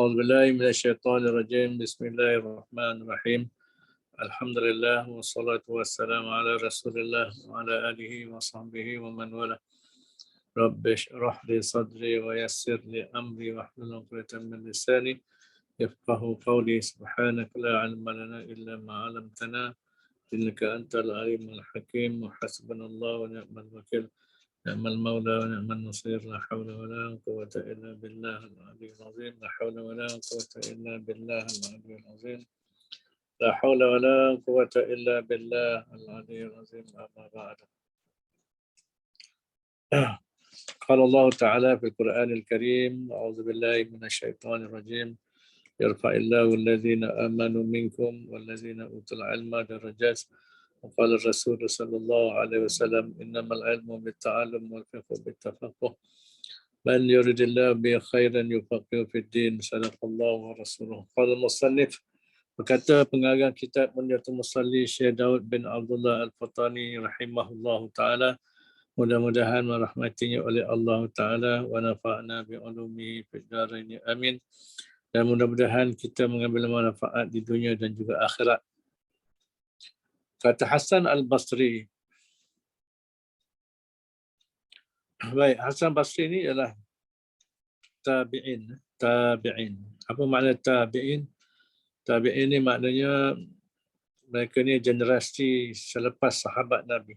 أعوذ بالله من الشيطان الرجيم. بسم الله الرحمن الرحيم. الحمد لله والصلاة والسلام على رسول الله وعلى آله وصحبه ومن والاه. رب اشرح لي صدري ويسر لي أمري واحلل عقدة من لساني يفقهوا قولي. سبحانك لا علم لنا إلا ما علمتنا إنك أنت العليم الحكيم. وحسبنا الله ونعم الوكيل. نعم المولى ونعم النصير. لا حول ولا قوة إلا بالله العلي العظيم. لا حول ولا قوة إلا بالله العلي العظيم. لا حول ولا قوة إلا بالله العلي العظيم. أما بعد. قال الله تعالى في القرآن الكريم: أعوذ بالله من الشيطان الرجيم. يرفع الله الذين آمنوا منكم والذين أوتوا العلم درجات. وقال الرسول صلى الله عليه وسلم: إنما العلم بالتعلم والفقه بالتفقه. من يرد الله به خيرا يفقهه في الدين. صدق الله ورسوله. قال المصنف, berkata pengarang kitab Munyatul Musalli Syekh Daud bin Abdullah Al-Fatani rahimahullahu taala, mudah-mudahan merahmatinya oleh Allah taala wa nafa'na bi ulumihi fid dharain amin. Dan mudah-mudahan kita mengambil manfaat di dunia dan juga akhirat. Kata Hasan Al-Basri. Baik, Hasan Basri ini adalah tabi'in. Apa makna tabi'in? Tabi'in ini maknanya mereka ni generasi selepas sahabat Nabi.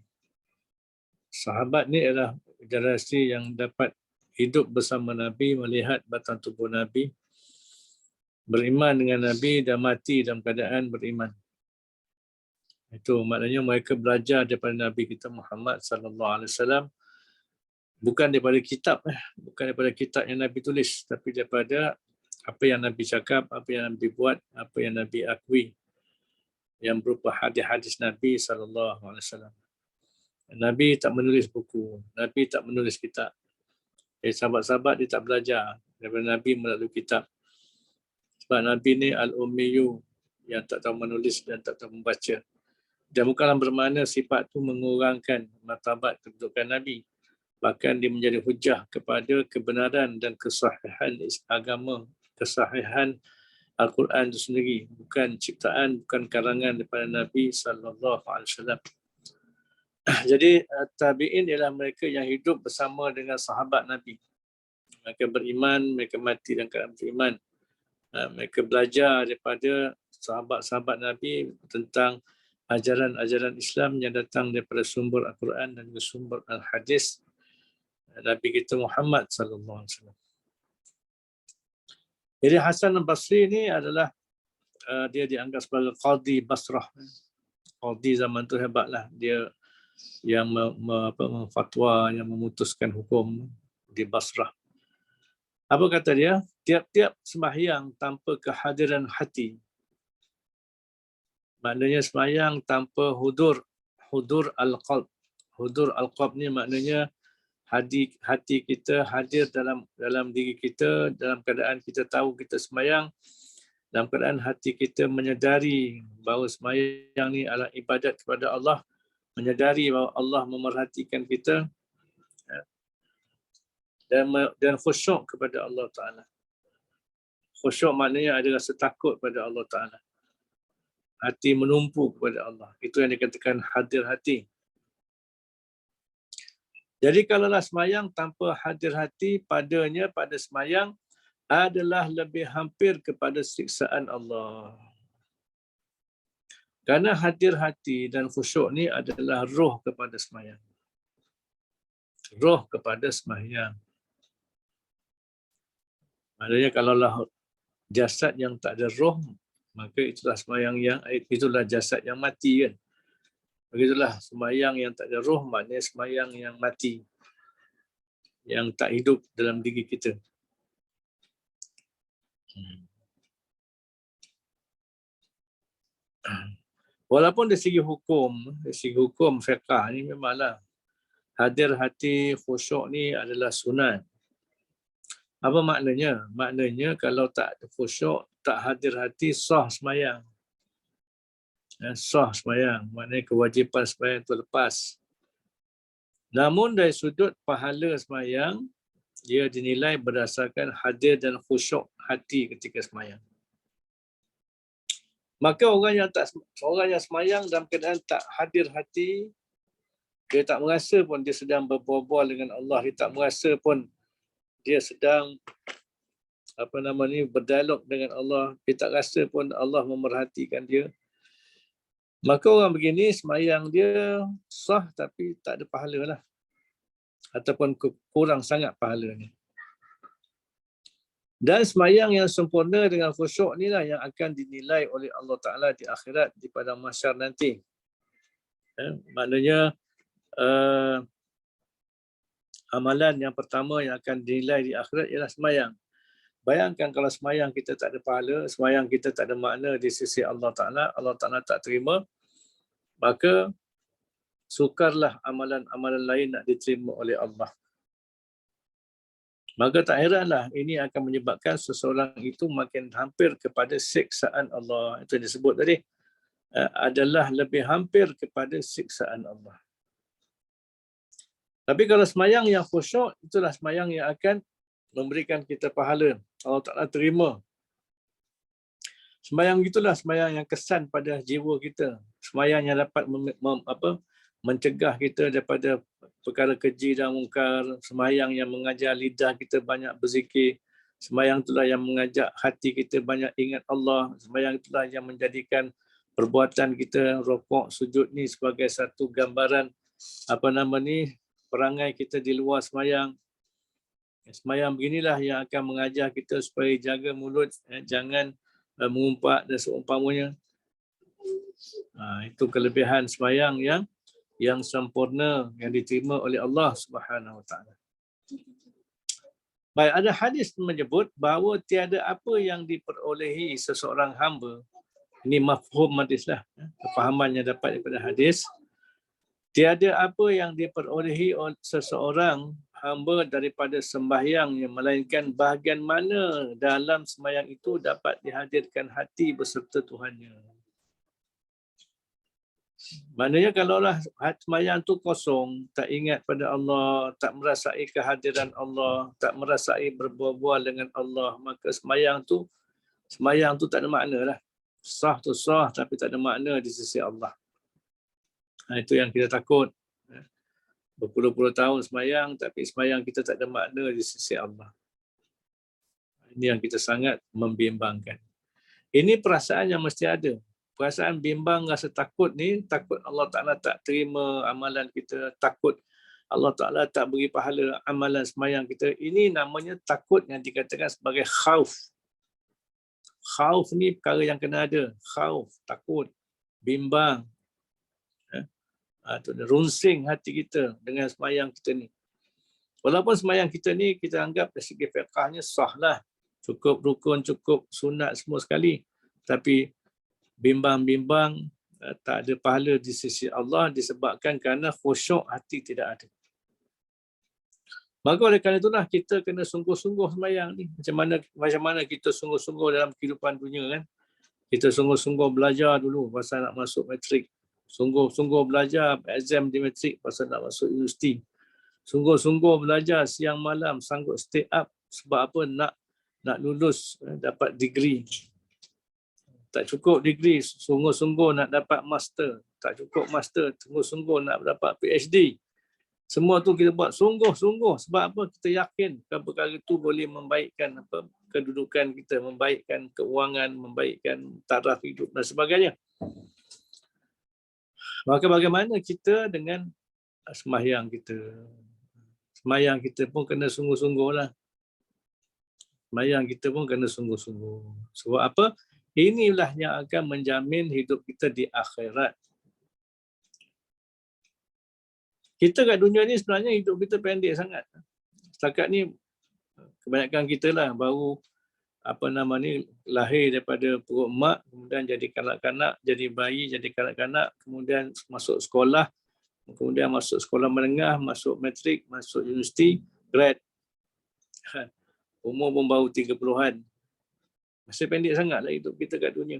Sahabat ni adalah generasi yang dapat hidup bersama Nabi, melihat batang tubuh Nabi, beriman dengan Nabi dan mati dalam keadaan beriman. Itu maknanya mereka belajar daripada Nabi kita Muhammad sallallahu alaihi wasallam, bukan daripada kitab yang Nabi tulis, tapi daripada apa yang Nabi cakap, apa yang Nabi buat, apa yang Nabi akui, yang berupa hadis-hadis Nabi sallallahu alaihi wasallam. Nabi tak menulis buku, Nabi tak menulis kitab. Sahabat-sahabat dia tak belajar daripada Nabi melalui kitab. Sebab Nabi ni al-ummiyu, yang tak tahu menulis dan tak tahu membaca. Dan bukanlah bermakna sifat itu mengurangkan martabat kedudukan Nabi. Bahkan dia menjadi hujah kepada kebenaran dan kesahihan agama, kesahihan Al-Quran itu sendiri. Bukan ciptaan, bukan karangan daripada Nabi SAW. Jadi tabi'in ialah mereka yang hidup bersama dengan sahabat Nabi. Mereka beriman, mereka mati dalam keadaan beriman. Mereka belajar daripada sahabat-sahabat Nabi tentang ajaran-ajaran Islam yang datang daripada sumber Al-Quran dan juga sumber Al-Hadis Nabi kita Muhammad sallallahu alaihi wasallam. Jadi Hasan Al-Basri ni adalah dia dianggap sebagai qadi Basrah. Qadi zaman tu hebatlah. Dia yang memfatwa, yang memutuskan hukum di Basrah. Apa kata dia? Tiap-tiap sembahyang tanpa kehadiran hati. Maknanya sembahyang tanpa hudur al-qalb. Hudur al-qalb ni maknanya hati kita hadir dalam diri kita, dalam keadaan kita tahu kita sembahyang, dalam keadaan hati kita menyedari bahawa sembahyang ni adalah ibadat kepada Allah, menyedari bahawa Allah memerhatikan kita, dan khusyuk kepada Allah Ta'ala. Khusyuk maknanya ada rasa takut kepada Allah Ta'ala. Hati menumpu kepada Allah. Itu yang dikatakan hadir hati. Jadi kalaulah sembahyang tanpa hadir hati padanya, pada sembahyang adalah lebih hampir kepada siksaan Allah. Kerana hadir hati dan khusyuk ni adalah roh kepada sembahyang. Roh kepada sembahyang. Maksudnya kalaulah jasad yang tak ada roh, maka itulah jasad yang mati kan. Begitulah sembahyang yang tak ada roh, maknanya sembahyang yang mati, yang tak hidup dalam diri kita. Walaupun dari segi hukum fiqh ni memanglah hadir hati khusyuk ni adalah sunat. Apa maknanya? Maknanya kalau tak khusyuk, tak hadir hati, sah sembahyang. Sah sembahyang, maknanya kewajipan sembahyang itu lepas. Namun dari sudut pahala sembahyang, dia dinilai berdasarkan hadir dan khusyuk hati ketika semayang. Maka orang yang semayang dalam keadaan tak hadir hati, dia tak merasa pun dia sedang berbual dengan Allah, dia tak merasa pun dia sedang berdialog dengan Allah, dia tak rasa pun Allah memerhatikan dia. Maka orang begini semayang dia sah tapi tak ada pahala lah. Ataupun kurang sangat pahalanya. Dan semayang yang sempurna dengan khusyuk inilah yang akan dinilai oleh Allah Ta'ala di akhirat, di padang mahsyar nanti. Maknanya amalan yang pertama yang akan dinilai di akhirat ialah semayang. Bayangkan kalau semayang kita tak ada pahala, semayang kita tak ada makna di sisi Allah Ta'ala, Allah Ta'ala tak terima, maka sukarlah amalan-amalan lain nak diterima oleh Allah. Maka tak heranlah ini akan menyebabkan seseorang itu makin hampir kepada siksaan Allah. Itu yang disebut tadi. Adalah lebih hampir kepada siksaan Allah. Tapi kalau semayang yang khusyuk, itulah semayang yang akan memberikan kita pahala. Allah Ta'ala terima. Semayang itulah semayang yang kesan pada jiwa kita. Semayang yang dapat mencegah kita daripada perkara keji dan mungkar. Semayang yang mengajar lidah kita banyak berzikir. Semayang itulah yang mengajak hati kita banyak ingat Allah. Semayang itulah yang menjadikan perbuatan kita rokok, sujud ni sebagai satu gambaran perangai kita di luar semayang. Semayang beginilah yang akan mengajar kita supaya jaga mulut, jangan mengumpat dan seumpamanya. Itu kelebihan semayang yang sempurna yang diterima oleh Allah Subhanahu Wa Taala. Baik, ada hadis menyebut bahawa tiada apa yang diperolehi seseorang hamba. Ini mafhum hadislah, kefahaman yang dapat daripada hadis. Tiada apa yang diperolehi oleh seseorang hamba daripada sembahyangnya, melainkan bahagian mana dalam sembahyang itu dapat dihadirkan hati beserta Tuhannya. Maknanya kalaulah sembahyang tu kosong, tak ingat pada Allah, tak merasai kehadiran Allah, tak merasai berbual-bual dengan Allah, maka sembahyang tu tak ada makna lah. Sah tu sah tapi tak ada makna di sisi Allah. Itu yang kita takut. Berpuluh-puluh tahun sembahyang tapi sembahyang kita tak ada makna di sisi Allah. Ini yang kita sangat membimbangkan. Ini perasaan yang mesti ada. Perasaan bimbang, rasa takut ni, takut Allah Ta'ala tak terima amalan kita, takut Allah Ta'ala tak beri pahala amalan sembahyang kita. Ini namanya takut yang dikatakan sebagai khauf. Khauf ni perkara yang kena ada. Khauf, takut, bimbang. Runsing hati kita dengan sembahyang kita ni. Walaupun sembahyang kita ni kita anggap dari segi fiqahnya sah lah. Cukup rukun, cukup sunat semua sekali. Tapi bimbang-bimbang, tak ada pahala di sisi Allah disebabkan kerana khusyuk hati tidak ada. Maka oleh kerana itulah kita kena sungguh-sungguh sembahyang ni. Macam mana kita sungguh-sungguh dalam kehidupan dunia kan. Kita sungguh-sungguh belajar dulu pasal nak masuk matrik. Sungguh-sungguh belajar exam di matrik pasal nak masuk universiti. Sungguh-sungguh belajar siang malam, sanggup stay up sebab apa? Nak lulus, dapat degree. Tak cukup degree, sungguh-sungguh nak dapat master. Tak cukup master, sungguh-sungguh nak dapat PhD. Semua tu kita buat sungguh-sungguh. Sebab apa? Kita yakin perkara itu boleh membaikkan kedudukan kita, membaikkan keuangan, membaikkan taraf hidup dan sebagainya. Maka bagaimana kita dengan sembahyang kita? Sembahyang kita pun kena sungguh-sungguh lah. Sembahyang kita pun kena sungguh-sungguh. Sebab apa? Inilah yang akan menjamin hidup kita di akhirat. Kita kat dunia ni sebenarnya hidup kita pendek sangat. Setakat ni kebanyakan kita lah baru lahir daripada perut mak, kemudian jadi kanak-kanak, jadi bayi, jadi kanak-kanak, kemudian masuk sekolah, kemudian masuk sekolah menengah, masuk matrik, masuk universiti, grad. Umur pun baru 30-an. Masih pendek sangatlah hidup kita kat dunia.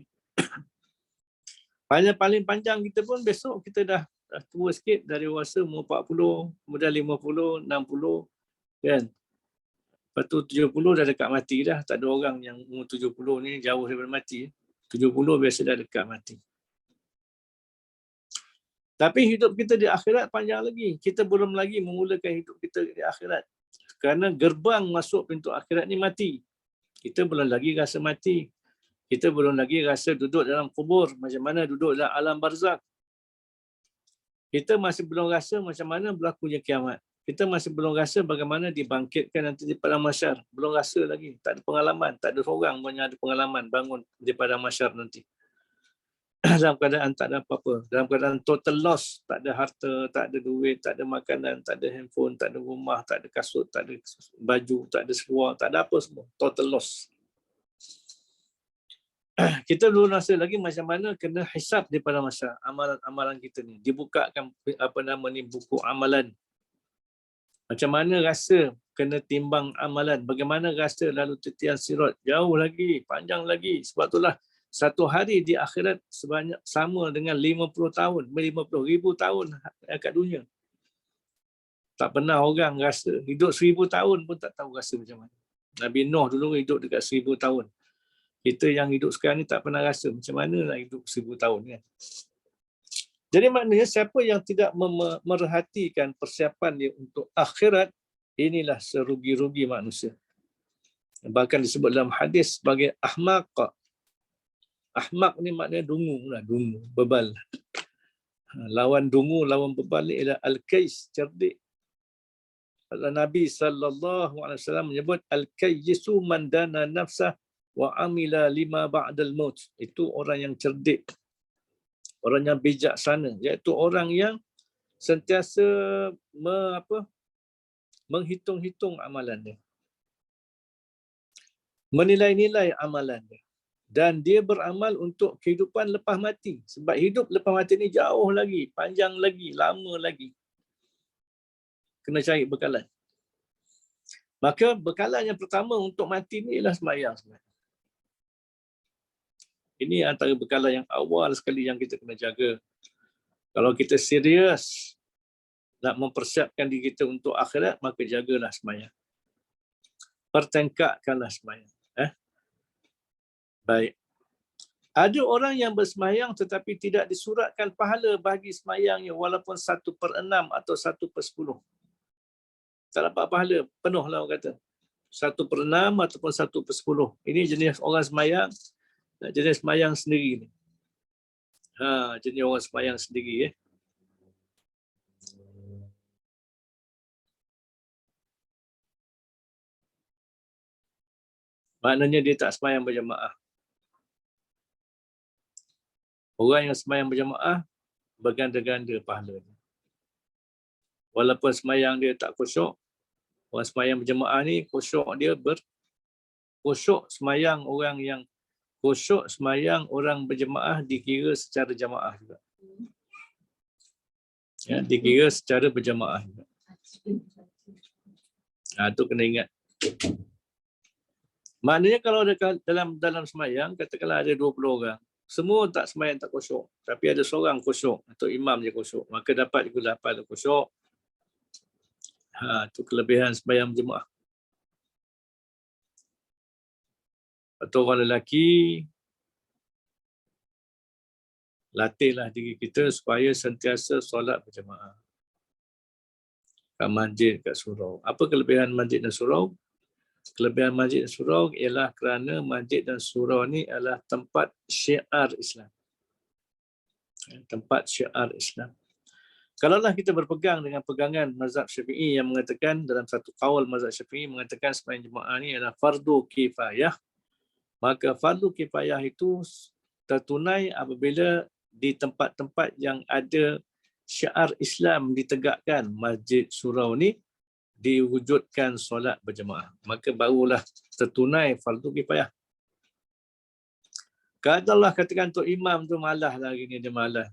Paling panjang kita pun besok kita dah tua sikit, dari dewasa umur 40, kemudian 50, 60, kan. Lepas tu 70 dah dekat mati dah. Tak ada orang yang umur 70 ni jauh daripada mati. 70 biasa dah dekat mati. Tapi hidup kita di akhirat panjang lagi. Kita belum lagi memulakan hidup kita di akhirat. Kerana gerbang masuk pintu akhirat ni mati. Kita belum lagi rasa mati. Kita belum lagi rasa duduk dalam kubur. Macam mana duduk dalam alam barzakh. Kita masih belum rasa macam mana berlakunya kiamat. Kita masih belum rasa bagaimana dibangkitkan nanti di padang mahsyar. Belum rasa lagi. Tak ada pengalaman. Tak ada seorang pun yang ada pengalaman bangun di padang mahsyar nanti. Dalam keadaan tak ada apa-apa. Dalam keadaan total loss. Tak ada harta, tak ada duit, tak ada makanan, tak ada handphone, tak ada rumah, tak ada kasut, tak ada baju, tak ada seluar, tak ada apa semua. Total loss. Kita belum rasa lagi macam mana kena hisap di padang mahsyar amalan-amalan kita ni. Dibukakan buku amalan. Macam mana rasa kena timbang amalan. Bagaimana rasa lalu titian sirat. Jauh lagi, panjang lagi. Sebab itulah satu hari di akhirat sebanyak sama dengan 50 tahun, 50,000 tahun kat dunia. Tak pernah orang rasa. Hidup 1000 tahun pun tak tahu rasa macam mana. Nabi Nuh dulu hidup dekat 1000 tahun. Kita yang hidup sekarang ni tak pernah rasa macam mana nak hidup 1000 tahun kan. Jadi maknanya siapa yang tidak merhatikan persiapan dia untuk akhirat, inilah serugi-rugi manusia. Bahkan disebut dalam hadis sebagai ahmaq. Ahmaq ni maknanya dungu lah, dungu, bebal. Lawan dungu, lawan bebal ni ialah al-kais, cerdik. Nabi SAW menyebut al-kayyisu man dana nafsah wa amila lima ba'dal maut. Itu orang yang cerdik, orang yang bijaksana, iaitu orang yang sentiasa menghitung-hitung amalan dia, menilai-nilai amalan dia, dan dia beramal untuk kehidupan lepas mati. Sebab hidup lepas mati ni jauh lagi, panjang lagi, lama lagi. Kena cari bekalan. Maka bekalan yang pertama untuk mati ni ialah sembahyang sebenarnya. Ini antara bekalan yang awal sekali yang kita kena jaga. Kalau kita serius nak mempersiapkan diri kita untuk akhirat, maka jagalah sembahyang. Pertengkakkanlah sembahyang. Baik. Ada orang yang bersembahyang tetapi tidak disuratkan pahala bagi sembahyangnya walaupun 1/6 atau 1/10. Tak dapat pahala, penuh lah orang kata. 1/6 ataupun 1/10. Ini jenis orang sembahyang. Jenis sembahyang sendiri ni. Jenis orang sembahyang sendiri. Maknanya dia tak sembahyang berjamaah. Orang yang sembahyang berjamaah berganda-ganda pahalanya. Walaupun sembahyang dia tak khusyuk, orang sembahyang berjamaah ni khusyuk dia khusyuk sembahyang orang yang khusyuk sembahyang orang berjemaah dikira secara jamaah juga. Ya, dikira secara berjamaah juga. Itu kena ingat. Maknanya kalau dalam sembahyang, katakanlah ada 20 orang, semua tak sembahyang tak khusyuk, tapi ada seorang khusyuk atau imam je khusyuk, maka dapat juga pahala khusyuk. Itu kelebihan sembahyang berjemaah. Atau orang lelaki, latihlah diri kita supaya sentiasa solat berjemaah. Kat masjid, kat surau. Apa kelebihan masjid dan surau? Kelebihan masjid dan surau ialah kerana masjid dan surau ni adalah tempat syiar Islam. Tempat syiar Islam. Kalaulah kita berpegang dengan pegangan mazhab Syafi'i yang mengatakan, dalam satu qaul mazhab Syafi'i mengatakan sembahyang jemaah ni adalah fardu kifayah, maka fardu kifayah itu tertunai apabila di tempat-tempat yang ada syiar Islam ditegakkan, masjid, surau ni diwujudkan solat berjemaah, maka barulah tertunai fardu kifayah. Katakanlah katakan Tok Imam tu malas lah hari ni, dia malas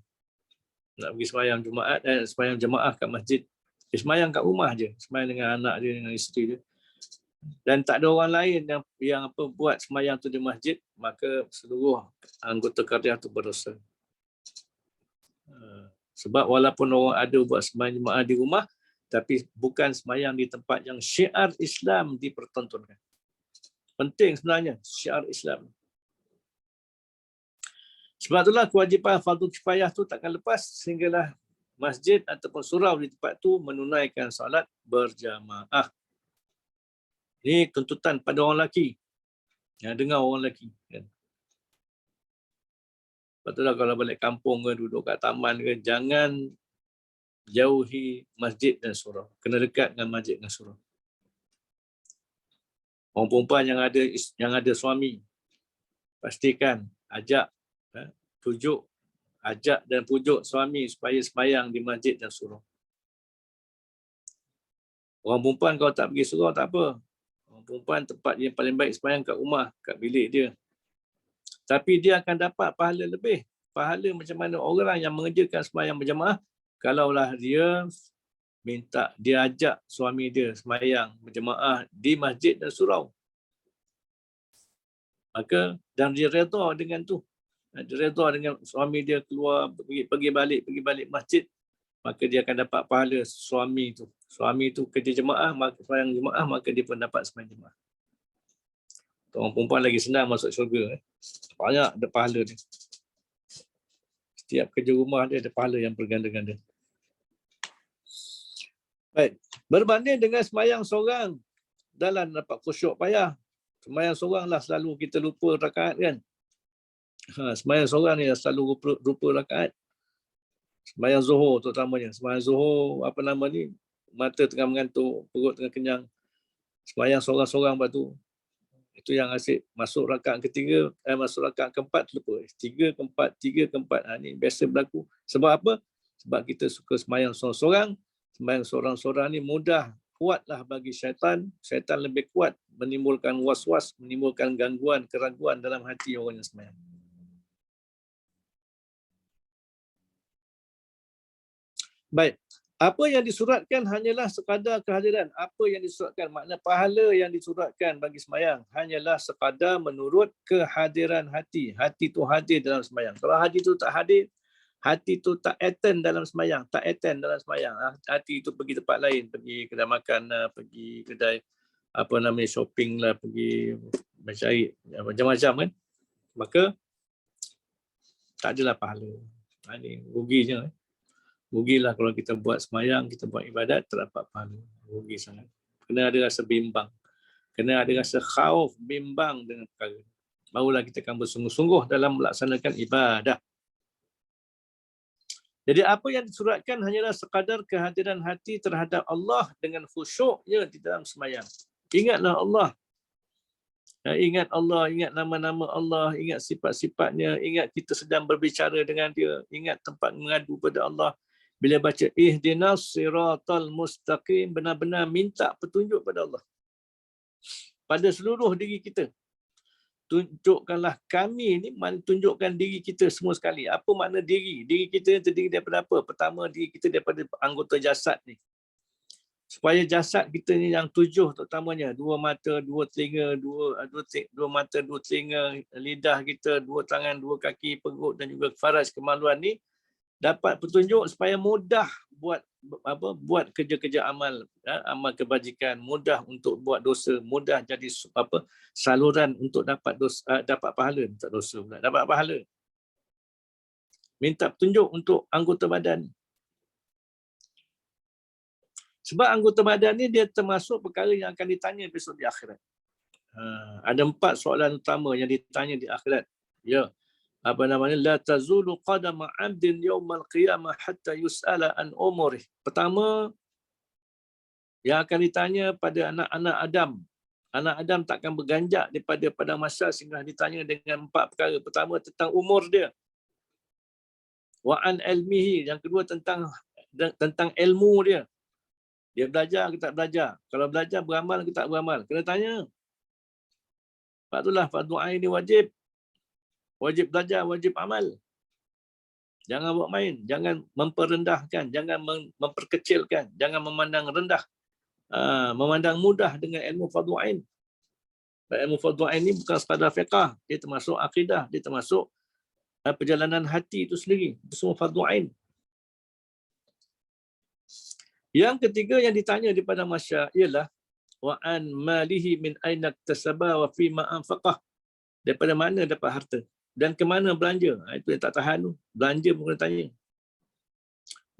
nak pergi sembahyang Jumaat sembahyang jemaah kat masjid. Dia sembahyang kat rumah je, sembahyang dengan anak dia, dengan isteri dia. Dan tak ada orang lain yang buat sembahyang tu di masjid, maka seluruh anggota karya tu berdosa. Sebab walaupun orang ada buat sembahyang jemaah di rumah, Tapi bukan sembahyang di tempat yang syiar Islam dipertontonkan. Penting sebenarnya syiar Islam. Sebab itulah kewajipan fardu kifayah tu takkan lepas sehinggalah masjid ataupun surau di tempat tu menunaikan solat berjamaah. Ini tuntutan pada orang lelaki. Yang dengar orang lelaki. Kan? Sebab itulah kalau balik kampung ke, duduk kat taman ke, jangan jauhi masjid dan surau. Kena dekat dengan masjid dan surau. Orang perempuan yang ada suami, pastikan ajak, ajak dan pujuk suami supaya sembahyang di masjid dan surau. Orang perempuan kalau tak pergi surau tak apa. Orang perempuan tempat yang paling baik sembahyang kat rumah, kat bilik dia. Tapi dia akan dapat pahala lebih. Pahala macam mana orang yang mengerjakan sembahyang berjamaah, kalaulah dia ajak suami dia sembahyang berjamaah di masjid dan surau. Maka dan dia redha dengan tu. Dia redha dengan suami dia keluar pergi balik masjid, maka dia akan dapat pahala suami tu. Suami tu kerja jemaah, maka sembahyang jemaah, maka dia pun dapat sembahyang jemaah. Orang perempuan lagi senang masuk syurga. Banyak ada pahala dia. Setiap kerja rumah dia ada pahala yang berganda-ganda. Baik. Berbanding dengan sembahyang seorang dalam dapat khusyuk payah. Sembahyang seorang lah selalu kita lupa rakaat kan. Sembahyang seorang ni selalu lupa rakaat. Sembahyang Zuhur terutamanya. Sembahyang Zuhur, mata tengah mengantuk, perut tengah kenyang. Sembahyang seorang-seorang lepas tu. Itu yang asyik masuk rakaat ketiga, masuk rakaat keempat lupa. 3 ke 4. Ini biasa berlaku. Sebab apa? Sebab kita suka sembahyang seorang-seorang. Sembahyang seorang-seorang ni mudah, kuatlah bagi syaitan. Syaitan lebih kuat menimbulkan was-was, menimbulkan gangguan, keraguan dalam hati orang yang sembahyang. Baik. Apa yang disuratkan hanyalah sekadar kehadiran. Apa yang disuratkan, makna pahala yang disuratkan bagi sembahyang hanyalah sekadar menurut kehadiran hati. Hati tu hadir dalam sembahyang. Kalau hati tu tak hadir, hati tu tak attend dalam sembahyang, hati tu pergi tempat lain, pergi kedai makan lah, pergi kedai shopping lah, pergi mencari macam-macam kan. Maka tak adalah pahala. Ini ruginya. Rugilah kalau kita buat sembahyang, kita buat ibadat, tak dapat pahala. Rugi sangat. Kena ada rasa bimbang. Kena ada rasa khauf, bimbang dengan perkara. Barulah kita akan bersungguh-sungguh dalam melaksanakan ibadah. Jadi apa yang disuratkan hanyalah sekadar kehadiran hati terhadap Allah dengan khusyuknya di dalam sembahyang. Ingatlah Allah. Ingat Allah, ingat nama-nama Allah, ingat sifat-sifatnya, ingat kita sedang berbicara dengan dia, ingat tempat mengadu pada Allah. Bila baca ihdinas siratal mustaqim, benar-benar minta petunjuk pada Allah. Pada seluruh diri kita. Tunjukkanlah kami ni, tunjukkan diri kita semua sekali. Apa makna diri? Diri kita terdiri daripada apa? Pertama, diri kita daripada anggota jasad ni. Supaya jasad kita ni yang 7 terutamanya, 2 mata, 2 telinga, 2 mata, 2 telinga, lidah kita, 2 tangan, 2 kaki, perut dan juga faraj kemaluan ni dapat petunjuk supaya mudah buat kerja-kerja amal, amal kebajikan, mudah untuk buat dosa, mudah jadi saluran untuk dapat pahala, tak dosa pula, dapat pahala. Minta petunjuk untuk anggota badan. Sebab anggota badan ni dia termasuk perkara yang akan ditanya besok di akhirat. Ada 4 soalan utama yang ditanya di akhirat. Ya. La tazulu qadama 'abdin yaumal qiyamah hatta yus'ala an umurih. Pertama yang akan ditanya pada anak-anak Adam. Anak Adam takkan berganjak daripada padang mahsyar sehingga ditanya dengan 4 perkara. Pertama tentang umur dia. Wa an ilmihi, yang kedua tentang ilmu dia. Dia belajar ke tak belajar? Kalau belajar beramal ke tak beramal? Kena tanya. Sebab itulah fardu ain ni wajib. Wajib belajar, wajib amal. Jangan buat main, jangan memperendahkan, jangan memperkecilkan, jangan memandang rendah, memandang mudah dengan ilmu fardu ain. Ilmu fardu ain ni bukan sekadar fiqh, dia termasuk akidah, dia termasuk perjalanan hati itu sendiri. Itu semua fardu ain. Yang ketiga yang ditanya daripada masyarakat ialah wa an malihi min aina iktasaba wa fi ma anfaqah. Daripada mana dapat harta dan ke mana belanja. Itu yang tak tahan tu. Belanja pun kena tanya.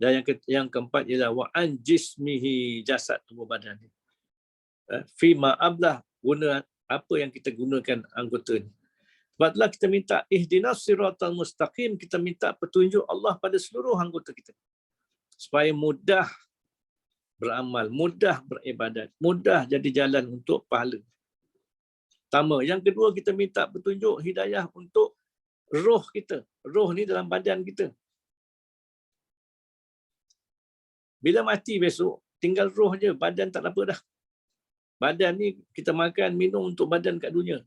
Dan yang keempat ialah wa an jismihi, jasad tubuh badan ni. Fi ma ablah, guna apa yang kita gunakan anggota ni. Sebab itulah kita minta ihdinas siratal mustaqim, kita minta petunjuk Allah pada seluruh anggota kita. Supaya mudah beramal, mudah beribadat, mudah jadi jalan untuk pahala. Pertama. Yang kedua, kita minta petunjuk hidayah untuk roh kita. Roh ni dalam badan kita. Bila mati besok, tinggal roh je. Badan tak apa dah. Badan ni kita makan, minum untuk badan kat dunia.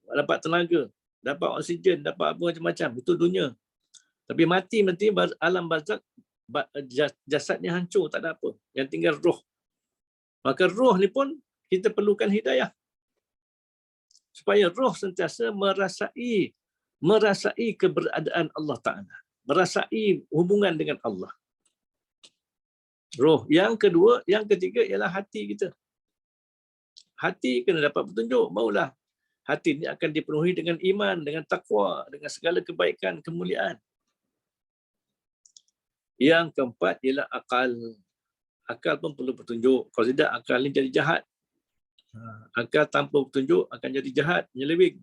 Dapat tenaga, dapat oksigen, dapat apa macam-macam. Itu dunia. Tapi mati alam barzakh, jasadnya hancur, tak ada apa. Yang tinggal roh. Maka roh ni pun kita perlukan hidayah. Supaya roh sentiasa merasai keberadaan Allah Ta'ala. Merasai hubungan dengan Allah. Roh. Yang kedua, yang ketiga ialah hati kita. Hati kena dapat petunjuk. Barulah hati ini akan dipenuhi dengan iman, dengan takwa, dengan segala kebaikan, kemuliaan. Yang keempat ialah akal. Akal pun perlu petunjuk. Kalau tidak, akal ini jadi jahat. Akal tanpa petunjuk akan jadi jahat, menyeleweng.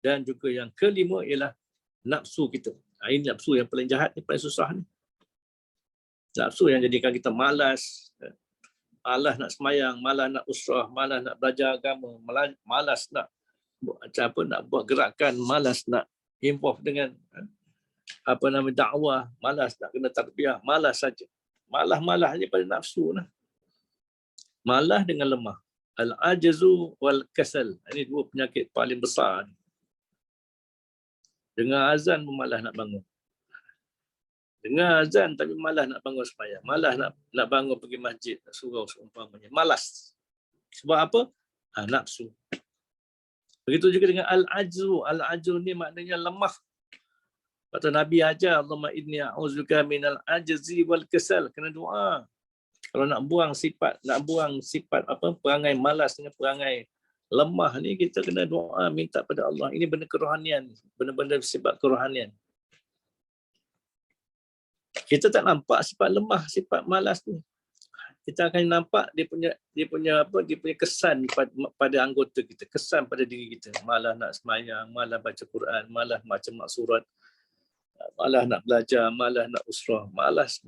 Dan juga yang kelima ialah nafsu kita. Ini nafsu yang paling jahat, ni paling susah ni. Nafsu yang jadikan kita malas. Malas nak semayang, malas nak usrah, malas nak belajar agama, malas nak buat gerakan, malas nak involve dengan dakwah, malas nak kena tarbiyah, malas saja. Malas je pada nafsu lah. Malas dengan lemah. Al-ajzu wal kasal. Ini dua penyakit paling besar. Dengar azan pun malas nak bangun. Dengar azan tapi malas nak bangun sembahyang. Malas nak bangun pergi masjid, surau seumpamanya. Malas. Sebab apa? Nafsu. Begitu juga dengan al-ajzu. Al-ajzu ni maknanya lemah. Kata Nabi ajar, Allahumma inni a'udzubika minal ajzi wal kasal. Kena doa. Kalau nak buang sifat perangai malas dengan perangai lemah ni, kita kena doa, minta pada Allah. Ini benda kerohanian, benda-benda sifat kerohanian. Kita tak nampak sifat lemah, sifat malas ni. Kita akan nampak dia punya kesan pada anggota kita, kesan pada diri kita. Malas nak sembahyang, malas baca Quran, malas baca maksurat, malas nak belajar, malas nak usrah, malas,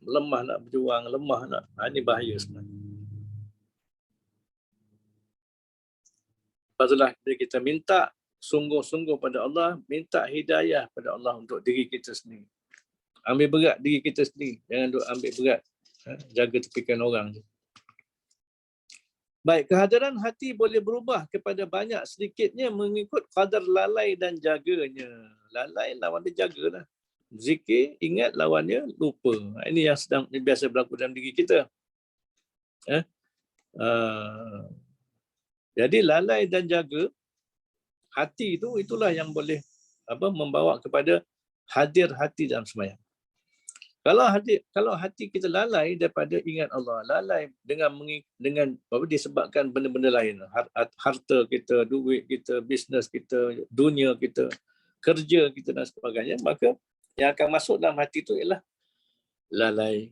lemah nak berjuang, lemah nak. Ini bahaya sebenarnya. Lepas kita minta sungguh-sungguh pada Allah, minta hidayah pada Allah untuk diri kita sendiri. Ambil berat diri kita sendiri, jangan duk ambil berat jaga tepikan orang je. Baik, kehadiran hati boleh berubah kepada banyak sedikitnya mengikut kadar lalai dan jaganya. Lalai lawan dia jagalah. Zikir, ingat, lawannya lupa. Ini yang sedang biasa berlaku dalam diri kita. Jadi lalai dan jaga hati itu, itulah yang boleh membawa kepada hadir hati dalam sembahyang. Kalau hati kita lalai daripada ingat Allah, lalai dengan disebabkan benda-benda lain, harta kita, duit kita, bisnes kita, dunia kita, kerja kita dan sebagainya, maka yang akan masuk dalam hati itu ialah lalai.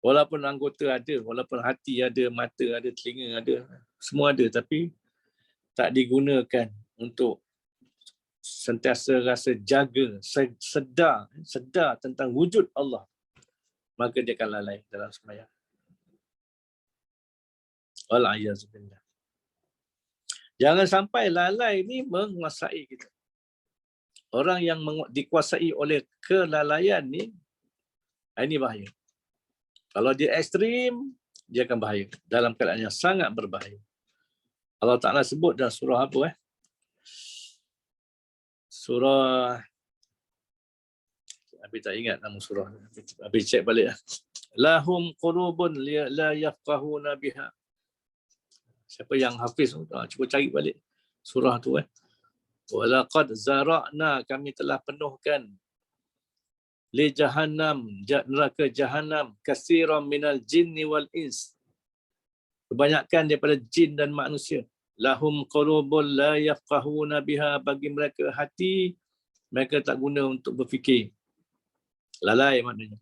Walaupun anggota ada, walaupun hati ada, mata ada, telinga ada, semua ada, tapi tak digunakan untuk sentiasa rasa jaga, sedar tentang wujud Allah, maka dia akan lalai dalam sembahyang. Wal-'iyadzubillah. Jangan sampai lalai ini menguasai kita. Orang yang dikuasai oleh kelalaian ni, ini bahaya. Kalau dia ekstrim, dia akan bahaya. Dalam keadaan yang sangat berbahaya. Allah Ta'ala sebut dalam surah apa? Surah, Abi tak ingat nama surah. Abi cek balik. Lahum qulubun la yafqahuna biha. Siapa yang hafiz, cuba cari balik surah tu. Walaqad zara'na, kami telah penuhkan li jahannam, neraka jahannam, katsiran minal jinni wal ins. Kebanyakan daripada jin dan manusia. Lahum qulubun la yafqahuna biha, bagi mereka hati mereka tak guna untuk berfikir. Lalai maknanya.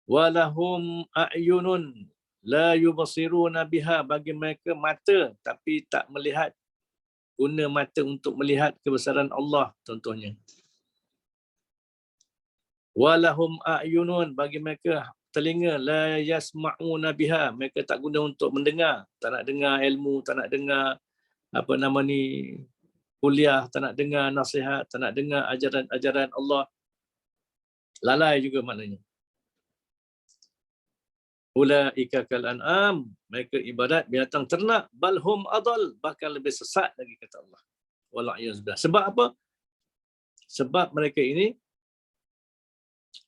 Walahum a'yunun la yubsiruna biha, bagi mereka mata tapi tak melihat, guna mata untuk melihat kebesaran Allah contohnya. Walahum a'yunun, bagi mereka telinga, la yasma'una biha, mereka tak guna untuk mendengar, tak nak dengar ilmu, tak nak dengar kuliah, tak nak dengar nasihat, tak nak dengar ajaran Allah. Lalai juga maknanya. Ulaika kal an'am, mereka ibarat binatang ternak, balhum adal, bahkan lebih sesat lagi kata Allah. Wala'iyazbillah. Sebab apa? Sebab mereka ini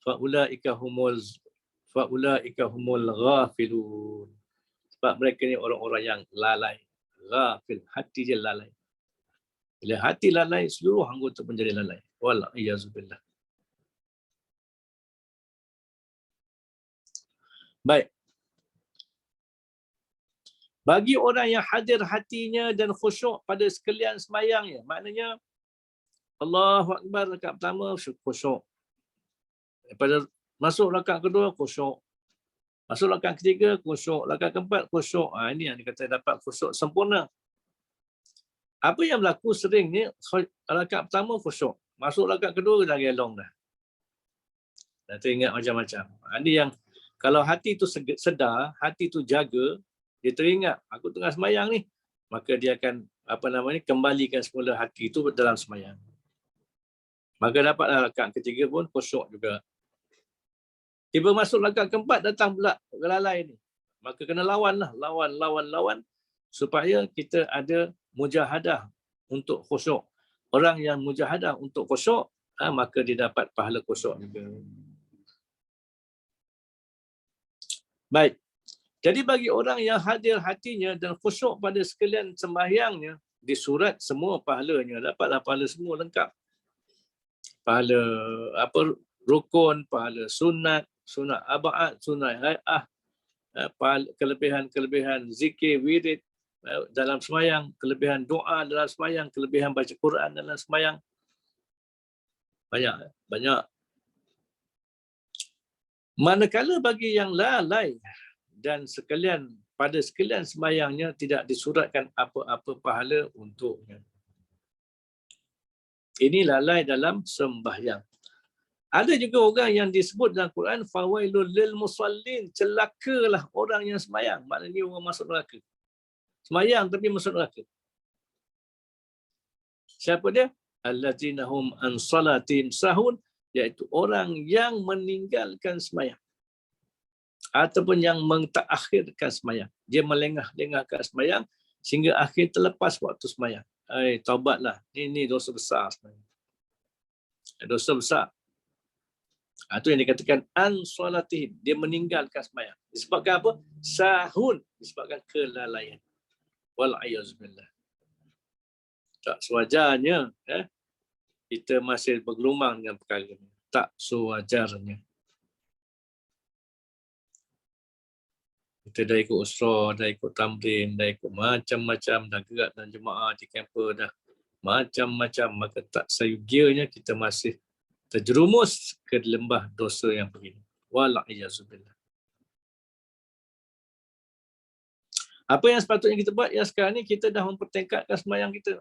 faulaika humul ghafilun. Sebab mereka ni orang-orang yang lalai. Ghafil, hati dia lalai. Bila hati lalai, seluruh anggota menjadi lalai. Wala'iyazbillah. Baik. Bagi orang yang hadir hatinya dan khusyuk pada sekalian sembahyangnya, maknanya Allahu Akbar rakaat pertama khusyuk. Daripada masuk rakaat kedua khusyuk. Masuk rakaat ketiga khusyuk, rakaat keempat khusyuk. Ini yang dikata dapat khusyuk sempurna. Apa yang berlaku sering ni, rakaat pertama khusyuk. Masuk rakaat kedua dah gelong dah. Dah teringat macam-macam. Ini yang kalau hati tu sedar, hati tu jaga, dia teringat aku tengah sembahyang ni, maka dia akan kembalikan semula hati itu dalam sembahyang. Maka dapatlah rakaat ketiga pun khusyuk juga. Tiba masuk rakaat keempat datang pula lalai ni. Maka kena lawan supaya kita ada mujahadah untuk khusyuk. Orang yang mujahadah untuk khusyuk, maka dia dapat pahala khusyuk juga. Baik. Jadi bagi orang yang hadir hatinya dan khusyuk pada sekalian sembahyangnya, disurat semua pahalanya, dapatlah pahala semua lengkap. Pahala rukun, pahala sunat abad, sunat rai'ah, kelebihan zikir, wirid dalam sembahyang, kelebihan doa dalam sembahyang, kelebihan baca Quran dalam sembahyang. Banyak. Manakala bagi yang lalai dan pada sekalian sembahyangnya tidak disuratkan apa-apa pahala untuknya. Ini lalai dalam sembahyang. Ada juga orang yang disebut dalam Quran fawailul lil musallin, celakalah orang yang sembahyang, maknanya orang masuk neraka. Sembahyang tapi masuk neraka. Siapa dia? Allazina hum an salatihim sahun, iaitu orang yang meninggalkan sembahyang ataupun yang mentakhirkan sembahyang. Dia melengah-lengahkan sembahyang sehingga akhir terlepas waktu sembahyang. Taubatlah. Ini dosa besar sebenarnya. Dosa besar. Itu yang dikatakan an salatihim, dia meninggalkan sembahyang. Disebabkan apa? Sahun, disebabkan kelalaian. Wal'iyazbillah. Tak sewajarnya kita masih bergelumang dengan perkara ini. Tak sewajarnya. Kita dah ikut usrah, dah ikut tamrin, dah ikut macam-macam, dah gerak dan jemaah di kampus, dah macam-macam. Maka tak seyogianya kita masih terjerumus ke lembah dosa yang begini. Wal'iyazbillah. Apa yang sepatutnya kita buat? Yang sekarang ni kita dah mempertingkatkan sembahyang kita.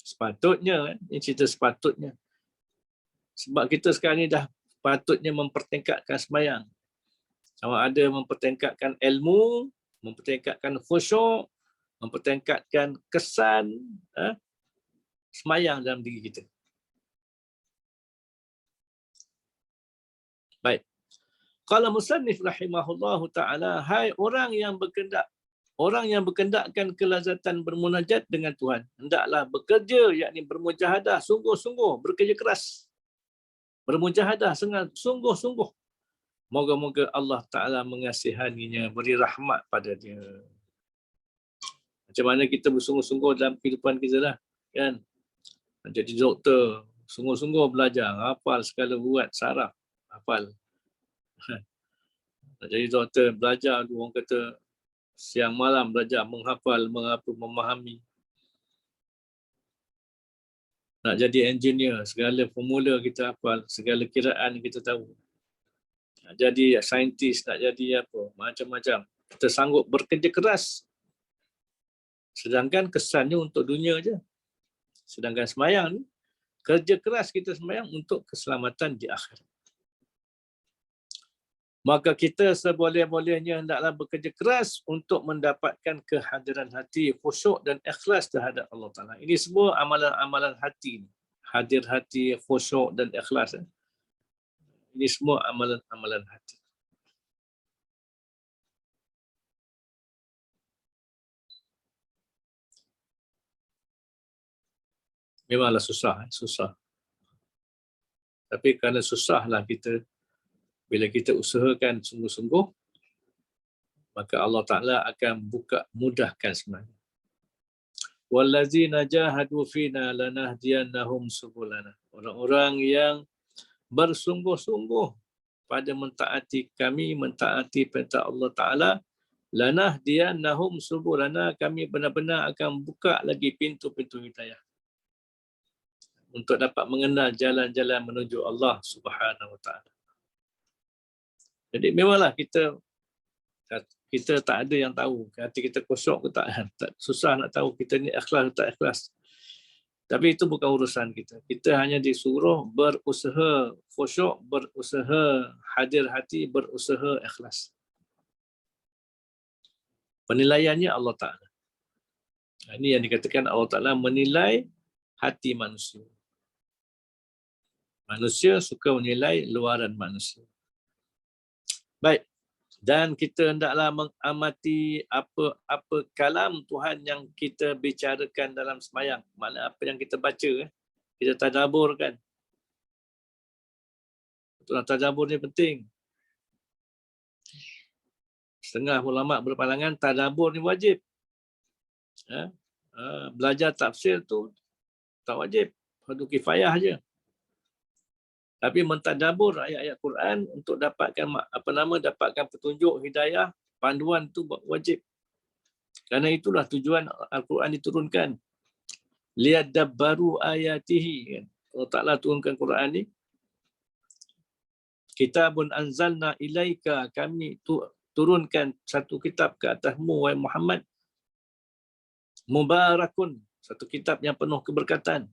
Sepatutnya, ini cerita sepatutnya. Sebab kita sekarang ni dah patutnya mempertingkatkan sembahyang. Sama ada mempertingkatkan ilmu, mempertingkatkan khusyuk, mempertingkatkan kesan sembahyang dalam diri kita. Baik. Qala musannif rahimahullahu ta'ala, hai orang yang berkendakkan kelazatan bermunajat dengan Tuhan, hendaklah bekerja, yakni bermujahadah, sungguh-sungguh, bekerja keras. Bermujahadah sungguh-sungguh. Moga-moga Allah Ta'ala mengasihaninya, beri rahmat pada dia. Macam mana kita bersungguh-sungguh dalam kehidupan kita lah. Kan? Jadi doktor, sungguh-sungguh belajar, hafal segala buat saraf, hafal. Nak jadi doktor belajar, orang kata siang malam belajar menghafal, memahami. Nak jadi engineer, segala formula kita hafal, segala kiraan kita tahu. Nak jadi saintis, nak jadi apa, macam-macam. Kita sanggup bekerja keras. Sedangkan kesannya untuk dunia je. Sedangkan semayang ni, kerja keras kita semayang untuk keselamatan di akhirat. Maka kita seboleh-bolehnya hendaklah bekerja keras untuk mendapatkan kehadiran hati, khusyuk dan ikhlas terhadap Allah Ta'ala. Ini semua amalan-amalan hati. Hadir hati, khusyuk dan ikhlas. Ini semua amalan-amalan hati. Memanglah susah, susah. Tapi kerana susahlah kita, bila kita usahakan sungguh-sungguh, maka Allah Ta'ala akan mudahkan semuanya. Wallazina jahadu fina lanahdiyannahum subulana. Orang-orang yang bersungguh-sungguh pada mentaati kami, mentaati perintah Allah Ta'ala, lanahdiyannahum subulana, kami benar-benar akan buka lagi pintu-pintu hidayah untuk dapat mengenal jalan-jalan menuju Allah Subhanahu Wa Ta'ala. Jadi memanglah kita tak ada yang tahu hati kita kosong ke tak, susah nak tahu kita ni ikhlas atau tak ikhlas. Tapi itu bukan urusan kita. Kita hanya disuruh berusaha khusyuk, berusaha hadir hati, berusaha ikhlas. Penilaiannya Allah Ta'ala. Ini yang dikatakan Allah Ta'ala menilai hati manusia. Manusia suka menilai luaran manusia. Baik. Dan kita hendaklah mengamati apa kalam Tuhan yang kita bicarakan dalam sembahyang. Maknanya apa yang kita baca, kita tadaburkan. Betul, tadabbur ni penting. Setengah ulama berpandangan tadabbur ni wajib. Belajar tafsir tu tak wajib, fardu kifayah aja. Tapi mentadabbur ayat-ayat Quran untuk dapatkan petunjuk hidayah, panduan tu wajib. Kerana itulah tujuan Al-Quran diturunkan. Liyadabbaru ayatihi, kan. Allah Ta'ala turunkan Quran ni. Kitabun anzalna ilaika, kami turunkan satu kitab ke atasmu wahai Muhammad. Mubarakun, satu kitab yang penuh keberkatan.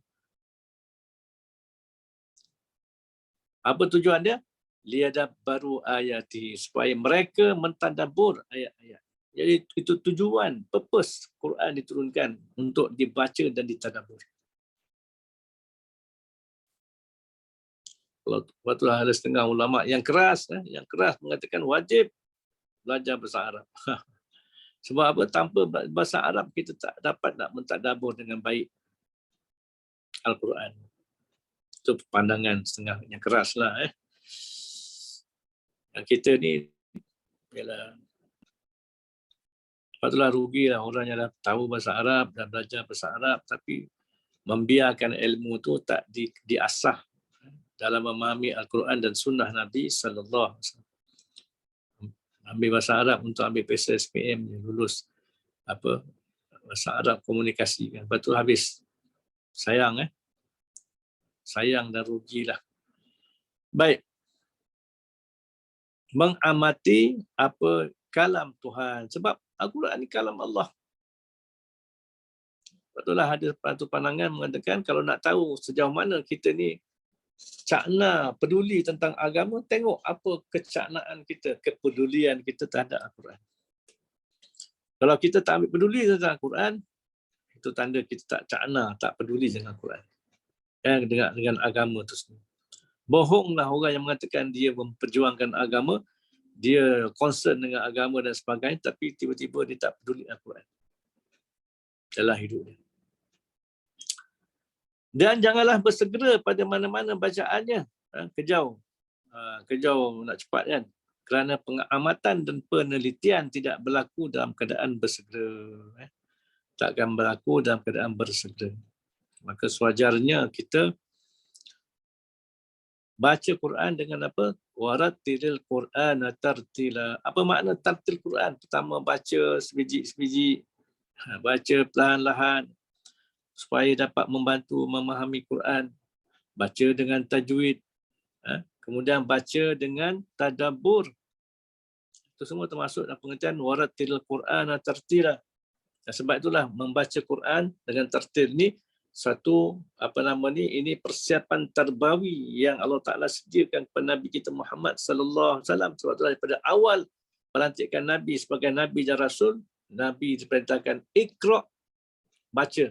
Apa tujuan dia? Liyadabbaru ayati, supaya mereka mentadabbur ayat-ayat. Jadi itu tujuan, purpose Quran diturunkan untuk dibaca dan ditadabbur. Waktu ada setengah ulama yang keras mengatakan wajib belajar bahasa Arab. Sebab apa? Tanpa bahasa Arab kita tak dapat nak mentadabbur dengan baik Al-Quran. Itu pandangan setengah yang keras lah. Dan kita ni ialah patutlah rugilah orang yang dah tahu bahasa Arab dan belajar bahasa Arab tapi membiarkan ilmu tu tak diasah dalam memahami Al-Quran dan sunnah Nabi sallallahu alaihi wasallam. Ambil bahasa Arab untuk ambil PSSPM, lulus bahasa Arab komunikasi kan. Lepas tu habis. Sayang sayang dan rugilah. Baik. Mengamati apa kalam Tuhan. Sebab Al-Quran ni kalam Allah. Betullah ada satu pandangan mengatakan kalau nak tahu sejauh mana kita ni cakna peduli tentang agama, tengok apa kecaknaan kita, kepedulian kita terhadap Al-Quran. Kalau kita tak ambil peduli tentang Al-Quran, itu tanda kita tak cakna, tak peduli dengan Al-Quran. Dengan agama itu sendiri. Bohonglah orang yang mengatakan dia memperjuangkan agama, dia concern dengan agama dan sebagainya, tapi tiba-tiba dia tak peduli Al-Quran dalam hidupnya. Dan janganlah bersegera pada mana-mana bacaannya. Kejau nak cepat kan. Kerana pengamatan dan penelitian tidak berlaku dalam keadaan bersegera. Takkan berlaku dalam keadaan bersegera. Maka sewajarnya kita baca Quran dengan apa? Warattilil Qur'ana tartila. Apa makna tartil Quran? Pertama baca sebiji-sebiji, baca perlahan-lahan supaya dapat membantu memahami Quran. Baca dengan tajwid, kemudian baca dengan tadabbur. Itu semua termasuk dalam pengertian warattilil Qur'ana tartila. Dan sebab itulah membaca Quran dengan tartil ni satu ini persiapan terbawi yang Allah Taala sediakan kepada Nabi kita Muhammad sallallahu alaihi wasallam. Sebab itulah daripada awal pelantikan Nabi sebagai nabi dan rasul, Nabi diperintahkan ikra, baca.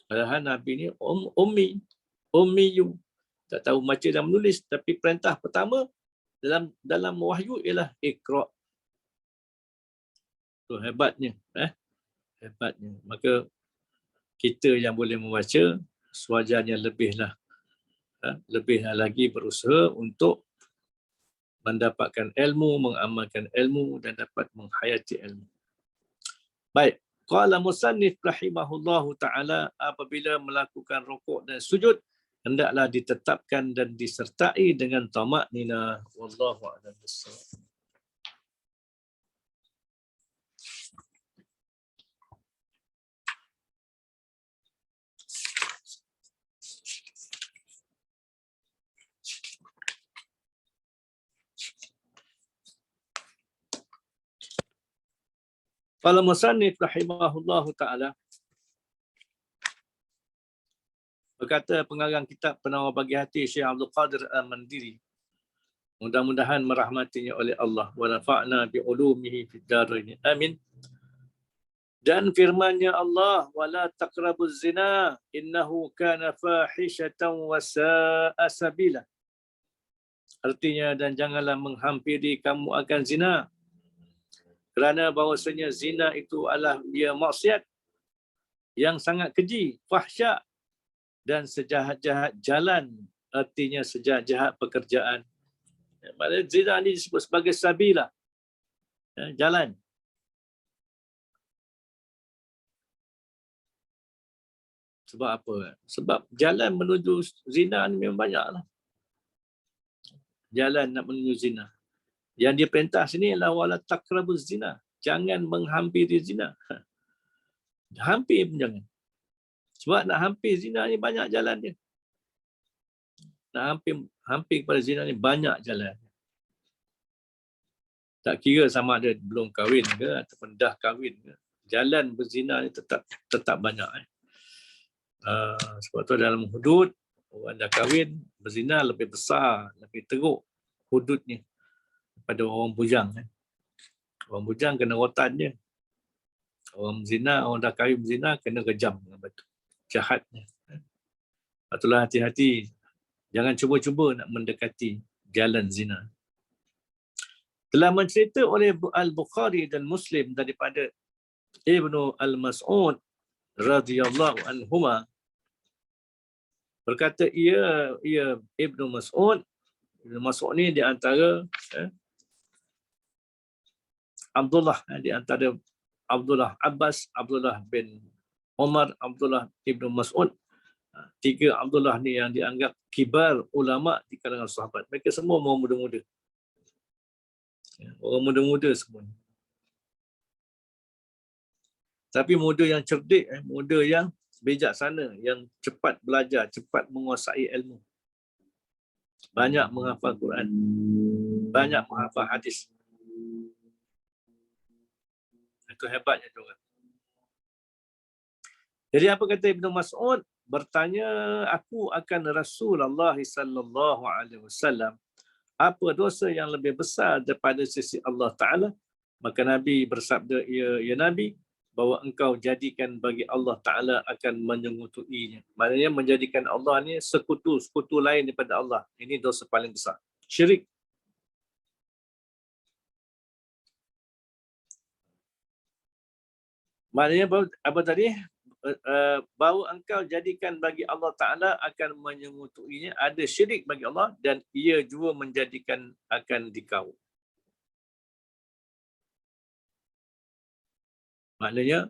Padahal Nabi ni ummiyu, tak tahu baca dan menulis, tapi perintah pertama dalam wahyu ialah ikra. Tu hebatnya, hebatnya. Maka kita yang boleh membaca sewajarnya lebihlah lagi berusaha untuk mendapatkan ilmu, mengamalkan ilmu dan dapat menghayati ilmu. Baik, qala musannif rahimahullahu taala, apabila melakukan rukuk dan sujud hendaklah ditetapkan dan disertai dengan tamakninah. Wallahu a'lam bissawab. Qala musannif rahimahullahu taala, berkata pengarang kitab Penawar Bagi Hati Syekh Abdul Qadir Al-Mandiri, mudah-mudahan merahmatinya oleh Allah, wa nafa'na bi ulumihi fid dharain, amin. Dan firman-Nya Allah, wala taqrabuz zina innahu kana fahishatan wa sa'a sabila. Artinya, dan janganlah menghampiri kamu akan zina, kerana bahawasanya zina itu adalah dia maksiat yang sangat keji, fahsyak, dan sejahat-jahat jalan, artinya sejahat-jahat pekerjaan. Maksudnya zina ini disebut sebagai sabila, jalan. Sebab apa? Sebab jalan menuju zina ni memang banyaklah. Jalan nak menuju zina. Yang dia perintah sini adalah wala taqrabuz zina. Jangan menghampiri zina. Hampir pun jangan. Sebab nak hampir zina ni banyak jalan dia. Nak hampir kepada zina ni banyak jalan. Tak kira sama ada belum kahwin ke ataupun dah kahwin ke. Jalan berzina ni tetap banyak. Sebab tu dalam hudud, orang dah kahwin, berzina lebih besar, lebih teruk hududnya pada orang bujang. Orang bujang kena rotan je. Orang zina, orang dah kahwin berzina kena kejam dengan batu. Jahatnya. Itulah hati-hati. Jangan cuba-cuba nak mendekati jalan zina. Telah mencerita oleh Al-Bukhari dan Muslim daripada Ibnu Al-Mas'ud radhiyallahu anhuma, berkata ia Ibnu Mas'ud ni di antara Abdullah, di antara Abdullah Abbas, Abdullah bin Umar, Abdullah Ibnu Mas'ud. Tiga Abdullah ni yang dianggap kibar ulama di kalangan sahabat. Mereka semua orang muda-muda. Orang muda-muda semua. Tapi muda yang cerdik, muda yang bijaksana, yang cepat belajar, cepat menguasai ilmu. Banyak menghafal Quran, banyak menghafal hadis. Itu hebatnya tu orang. Jadi apa kata Ibnu Mas'ud? Bertanya aku akan Rasulullah sallallahu alaihi wasallam, apa dosa yang lebih besar daripada sisi Allah Taala? Maka Nabi bersabda, ya Nabi, bahawa engkau jadikan bagi Allah Taala akan menyekutuinya. Maknanya menjadikan Allah ni sekutu lain daripada Allah. Ini dosa paling besar. Syirik. Maknanya apa tadi? Bahawa engkau jadikan bagi Allah Ta'ala akan menyekutuinya, ada syirik bagi Allah, dan ia juga menjadikan akan dikau. Maknanya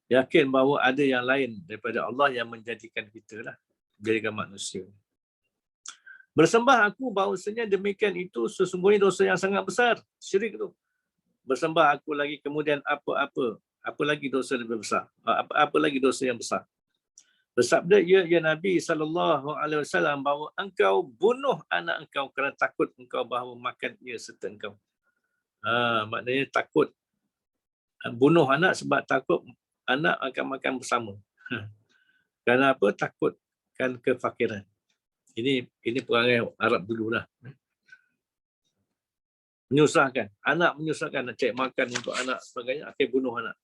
yakin bahawa ada yang lain daripada Allah yang menjadikan kita lah, menjadikan manusia. Bersembah aku bahawasanya demikian itu sesungguhnya dosa yang sangat besar. Syirik itu. Bersembah aku lagi kemudian apa lagi dosa lebih besar? Apa lagi dosa yang besar? Bersabda ya Nabi SAW bahawa engkau bunuh anak engkau kerana takut engkau bahawa makan ia serta engkau. Maknanya takut bunuh anak sebab takut anak akan makan bersama. Kerana apa? Takutkan kefakiran. Ini perangai Arab dulu lah. Menyusahkan. Anak menyusahkan, nak cari makan untuk anak sebagainya, akhirnya bunuh anak.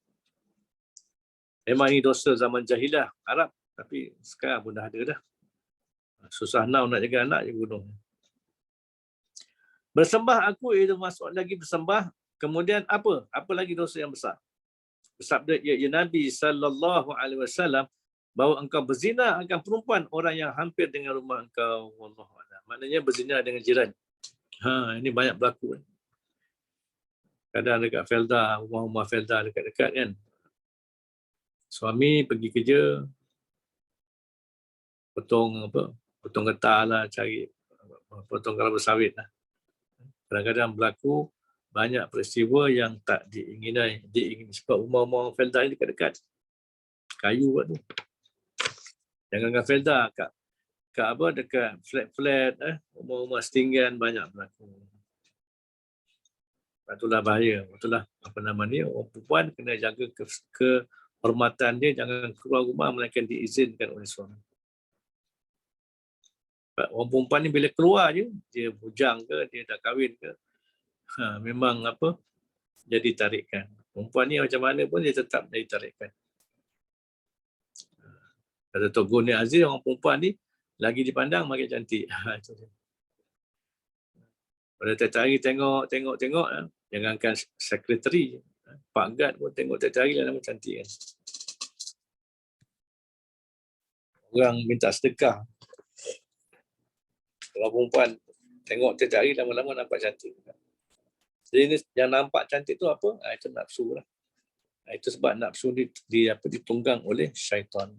Memang ini dosa zaman jahilah Arab. Tapi sekarang pun dah ada dah. Susah nak jaga anak, je bunuh. Bersembah aku itu masuk lagi bersembah. Kemudian apa? Apa lagi dosa yang besar? Bersabda ya Nabi SAW bahawa engkau berzina akan perempuan orang yang hampir dengan rumah engkau. Wallahu a'lam. Maknanya berzina dengan jiran. Ini banyak berlaku. Kadang dekat Felda, rumah-rumah Felda dekat-dekat kan. Suami pergi kerja, potong getah lah, cari potong kelapa sawit lah. Kadang-kadang berlaku banyak peristiwa yang tak diingini sebab rumah-rumah Felda ni dekat-dekat. Kayu kat tu. Jangan Felda, kat dekat flat-flat, rumah-rumah setinggan banyak berlaku. Itulah bahaya. Itulah orang perempuan kena jaga kehormatan dia, jangan keluar rumah melainkan diizinkan oleh suami. Orang perempuan ni bila keluar je, dia bujang ke, dia dah kahwin ke, memang jadi tarikan. Perempuan ni macam mana pun dia tetap jadi tarikan. Kata Tok Guni Aziz, orang perempuan ni lagi dipandang makin cantik. Pada tiap hari tengok, jangankan sekretari, Pak Gad pun tengok tiap hari lah nama cantik kan. Orang minta sedekah. Kalau perempuan tengok tiap hari lama-lama nampak cantik. Jadi yang nampak cantik tu apa? Itu nafsu lah. Itu sebab nafsu ditunggang oleh syaitan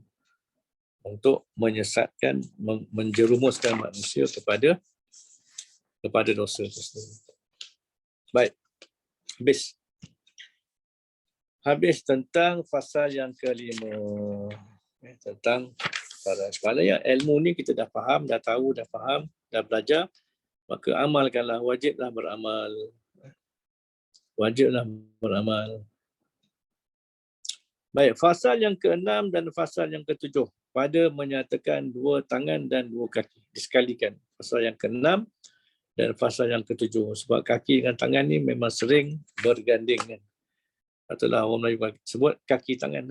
untuk menyesatkan, menjerumuskan manusia kepada dosa tersebut. Baik. Habis tentang fasal yang kelima. Tentang sebenarnya ilmu ni kita dah faham, dah tahu, dah faham, dah belajar. Maka amalkanlah, wajiblah beramal. Wajiblah beramal. Baik, fasal yang ke-6 dan fasal yang ke-7 pada menyatakan dua tangan dan dua kaki disekalikan. Fasal yang ke-6 dan fasal yang ke-7. Sebab kaki dengan tangan ni memang sering berganding. Itulah orang Melayu sebut kaki tangan.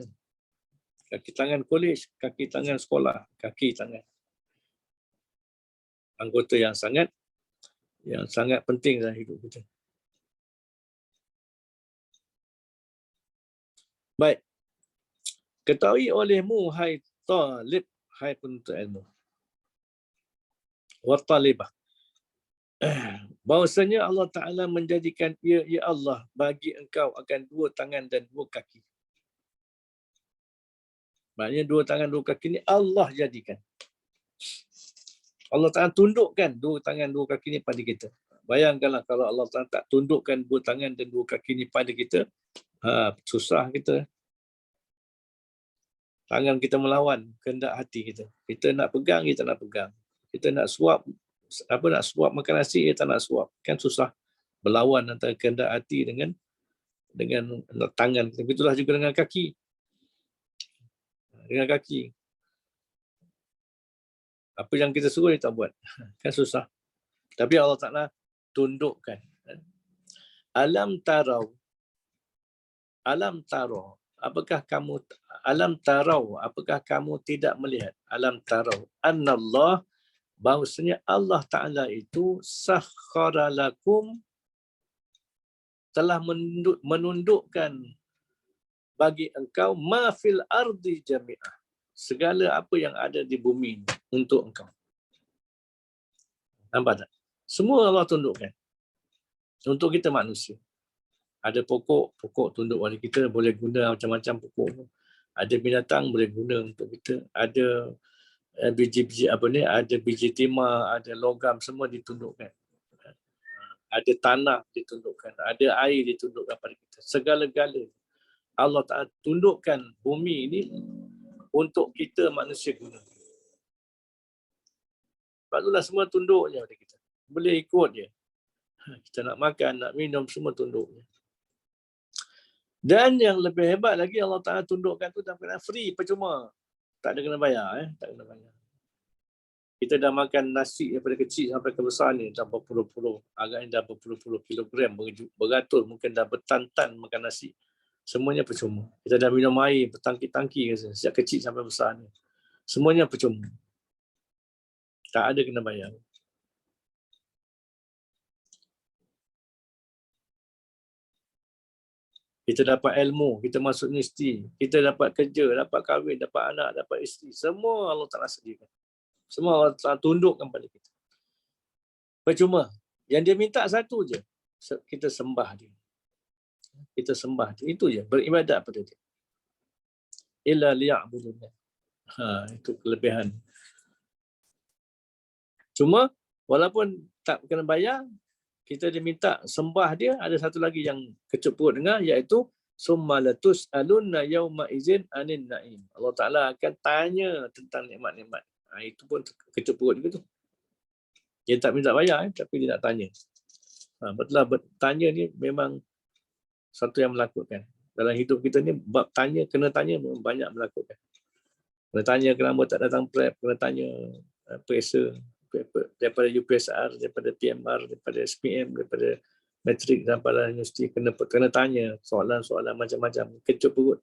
Kaki tangan kolej, kaki tangan sekolah, kaki tangan. Anggota yang sangat penting dalam hidup kita. Baik. Ketahui olehmu, hai talib, hai penuntut ilmu. Wa talibah. Bahawasanya Allah Ta'ala menjadikan ya Allah bagi engkau akan dua tangan dan dua kaki. Maknanya dua tangan, dua kaki ni Allah jadikan. Allah Ta'ala tundukkan dua tangan, dua kaki ni pada kita. Bayangkanlah kalau Allah Ta'ala tak tundukkan dua tangan dan dua kaki ni pada kita, susah kita. Tangan kita melawan kehendak hati kita. Kita nak pegang, kita nak pegang. Kita nak suap makan nasi, kita tak nak suap. Kan susah berlawan antara kehendak hati dengan tangan. Itulah juga dengan kaki. Dengan kaki. Apa yang kita suruh dia tak buat. Kan susah. Tapi Allah Ta'ala tundukkan. Alam tarau. Apakah kamu tidak melihat? Alam tarau. Annallah, bahawasanya Allah Ta'ala itu sakhara lakum, telah menundukkan bagi engkau ma fil ardi jami'ah, segala apa yang ada di bumi untuk engkau. Nampak tak? Semua Allah tundukkan untuk kita manusia. Ada pokok tunduk pada kita, boleh guna macam-macam pokok. Ada binatang boleh guna untuk kita. Ada biji-biji apa ni, ada biji timah, ada logam, semua ditundukkan. Ada tanah ditundukkan, ada air ditundukkan pada kita. Segala-gala Allah Ta'ala tundukkan bumi ini untuk kita manusia guna. Sebab itulah semua tunduknya pada kita. Boleh ikut je. Kita nak makan, nak minum, semua tunduknya. Dan yang lebih hebat lagi, Allah Ta'ala tundukkan tu dalam keadaan free, percuma. Tak ada kena bayar. Tak kena bayar. Kita dah makan nasi daripada kecil sampai ke besar ni, dah berpuluh-puluh, agaknya dah berpuluh-puluh kilogram, beratus, mungkin dah bertan-tan makan nasi. Semuanya percuma. Kita dah minum air bertangki-tangki sejak kecil sampai besar ni. Semuanya percuma. Tak ada kena bayar. Kita dapat ilmu, kita masuk universiti, kita dapat kerja, dapat kahwin, dapat anak, dapat isteri. Semua Allah Ta'ala sediakan. Semua Allah Ta'ala tundukkan pada kita. Percuma. Yang dia minta satu je. Kita sembah dia. Kita sembah dia. Itu je. Beribadat pada dia. Illa liya'budullah. Itu kelebihan. Cuma, walaupun tak kena bayar, kita diminta sembah dia, ada satu lagi yang kecup perut dengar, iaitu summa latus'alunna yawma izin anin na'im. Allah Ta'ala akan tanya tentang nikmat-nikmat. Itu pun kecup perut juga tu. Dia tak minta bayar, tapi dia nak tanya. Betul, bertanya ni memang satu yang melakutkan. Dalam hidup kita ni, bab tanya, kena tanya memang banyak melakutkan. Kena tanya kenapa tak datang prep, kena tanya periksa daripada UPSR, daripada PMR, daripada SPM, daripada matrik sampai universiti, kena tanya soalan-soalan macam-macam, kecup perut.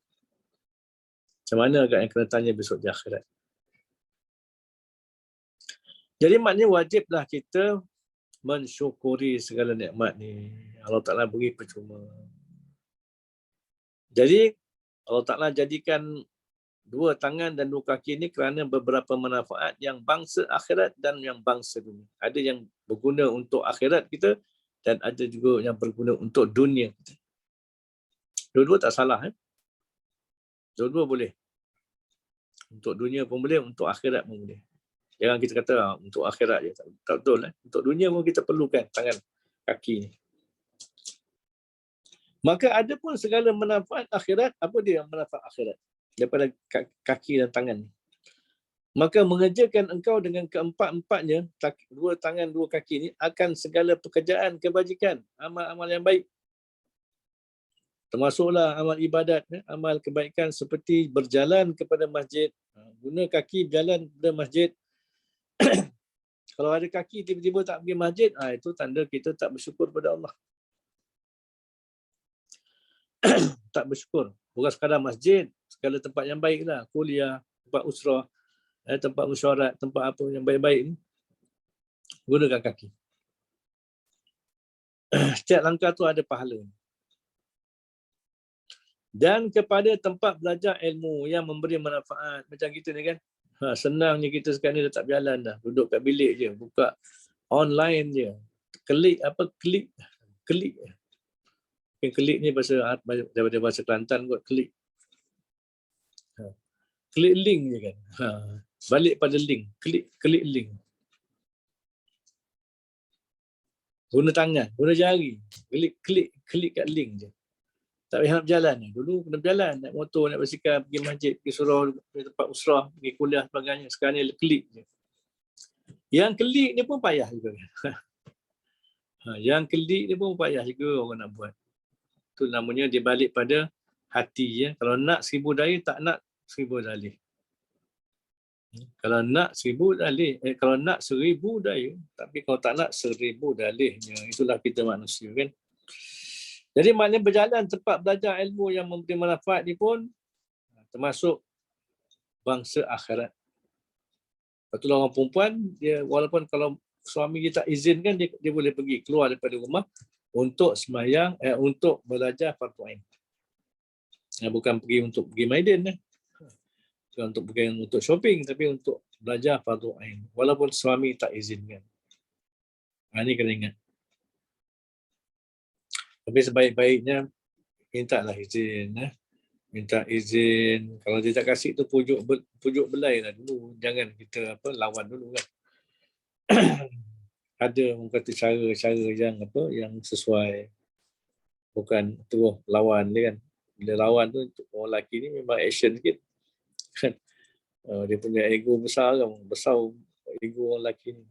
Macam mana agak yang kena tanya besok di akhirat. Jadi maknanya wajiblah kita mensyukuri segala nikmat ni. Allah Ta'ala beri percuma. Jadi Allah Ta'ala jadikan dua tangan dan dua kaki ini kerana beberapa manfaat yang bangsa akhirat dan yang bangsa dunia. Ada yang berguna untuk akhirat kita dan ada juga yang berguna untuk dunia kita. Dua-dua tak salah. Dua-dua boleh. Untuk dunia pun boleh, untuk akhirat pun boleh. Jangan kita kata untuk akhirat je. Tak betul. Untuk dunia pun kita perlukan tangan, kaki ni. Maka ada pun segala manfaat akhirat. Apa dia manfaat akhirat? Daripada kaki dan tangan ni. Maka mengerjakan engkau dengan keempat-empatnya, dua tangan, dua kaki ni, akan segala pekerjaan kebajikan, amal-amal yang baik. Termasuklah amal ibadat, amal kebaikan seperti berjalan kepada masjid. Guna kaki berjalan kepada masjid. Kalau ada kaki tiba-tiba tak pergi masjid, itu tanda kita tak bersyukur pada Allah. Tak bersyukur. Bukan sekadar masjid, segala tempat yang baik lah. Kuliah, tempat usrah, tempat mesyuarat, tempat apa yang baik-baik ni. Gunakan kaki. Setiap langkah tu ada pahala. Dan kepada tempat belajar ilmu yang memberi manfaat. Macam kita ni kan. Senangnya kita sekarang ni dah tak berjalan dah. Duduk kat bilik je. Buka online je. Klik. Klik ni daripada bahasa Kelantan kot, klik. Klik link je kan. Balik pada link. Klik link. Guna tangan, guna jari. Klik kat link je. Tak payah nak berjalan. Dulu kena berjalan, naik motor, naik basikal, pergi masjid, pergi surau, pergi tempat usrah, pergi kuliah sebagainya. Sekarang ni klik je. Yang klik ni pun payah juga. Yang klik ni pun payah juga orang nak buat. Itu namanya dia balik pada hati. Ya. Kalau nak 1000 dalih, tak nak 1000 dalih. Kalau nak 1000 dalih, kalau nak 1000 dalih, tapi kalau tak nak 1000 dalihnya, itulah kita manusia kan. Jadi maknanya berjalan tempat belajar ilmu yang memberi manfaat ni pun termasuk bangsa akhirat. Betul orang perempuan, dia walaupun kalau suami dia tak izinkan, dia boleh pergi keluar daripada rumah untuk sembahyang, untuk belajar fardu ain. Bukan pergi untuk pergi Maidan. Bukan untuk shopping, tapi untuk belajar fardu ain. Walaupun suami tak izinkan. Ini kena ingat. Tapi sebaik-baiknya, mintalah izin. minta izin. Kalau dia tak kasih tu pujuk belai lah dulu. Jangan kita lawan dulu kan. Ada orang kata cara-cara yang sesuai. Bukan terus lawan dia kan. Bila lawan tu orang lelaki ni memang action sikit. Dia punya ego besar kan. Besar ego orang lelaki ni.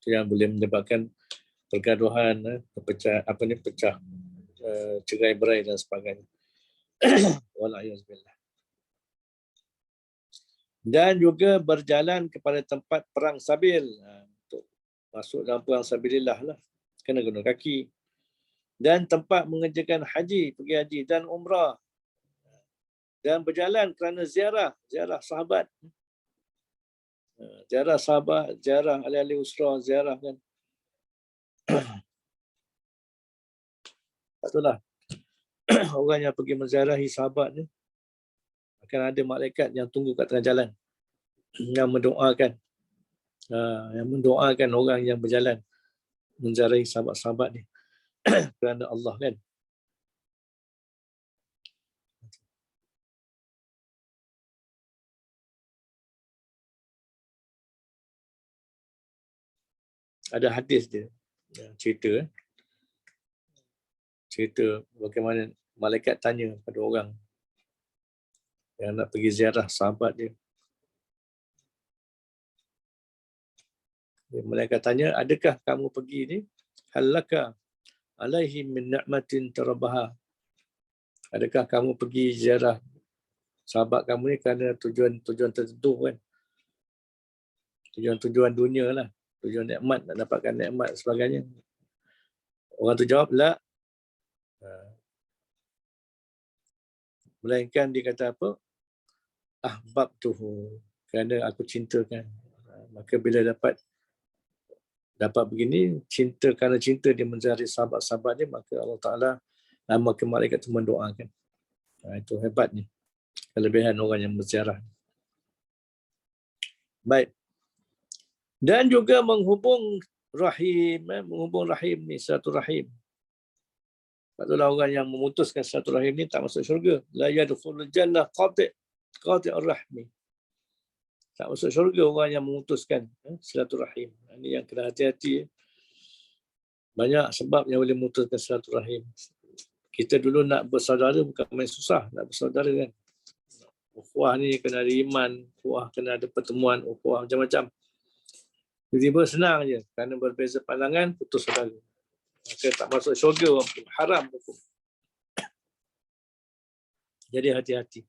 Itu yang boleh menyebabkan pergaduhan, pecah cerai-berai dan sebagainya. Wala'iyazbillah. Dan juga berjalan kepada tempat perang sabil. Untuk masuk dalam perang sabilillah lah. Kena guna kaki. Dan tempat mengerjakan haji, pergi haji dan umrah. Dan berjalan kerana ziarah sahabat. Ziarah sahabat, ziarah ahli-ahli usrah, ziarah kan. Itulah. Orang yang pergi menziarahi sahabat ni akan ada malaikat yang tunggu kat tengah jalan yang mendoakan orang yang berjalan menziarahi sahabat-sahabat ni kerana Allah kan. Ada hadis dia cerita bagaimana malaikat tanya pada orang yang nak pergi ziarah sahabat dia. Malaikat tanya, adakah kamu pergi ni halaka alaihi min ni'matin tarabaha? Adakah kamu pergi ziarah sahabat kamu ni kerana tujuan tertentu kan? Tujuan dunia lah. Tujuan nikmat, nak dapatkan nikmat sebagainya. Orang tu jawab, la. Melainkan dia kata apa? Ahbabtuhu. Kerana aku cintakan. Maka bila dapat begini, kerana cinta dia mencari sahabat-sahabat dia, maka Allah Ta'ala, maka malaikat itu mendoakan. Itu hebat ni. Kelebihan orang yang berziarah. Baik. Dan juga menghubung rahim ni, silaturahim. Itulah orang yang memutuskan silaturahim ni tak masuk syurga. La yadkhulul jannah qati'ur rahmi. Tak masuk syurga orang yang memutuskan silaturahim. Ini yang kena hati-hati. Banyak sebab yang boleh memutuskan silaturahim. Kita dulu nak bersaudara bukan main susah, nak bersaudara kan. Ukhuwah ni kena ada iman, ukhuwah kena ada pertemuan, ukhuwah macam-macam. Tiba-tiba senang je, kerana berbeza pandangan, putus saudara. Maka tak masuk syurga orang pun, haram hukum. Jadi hati-hati.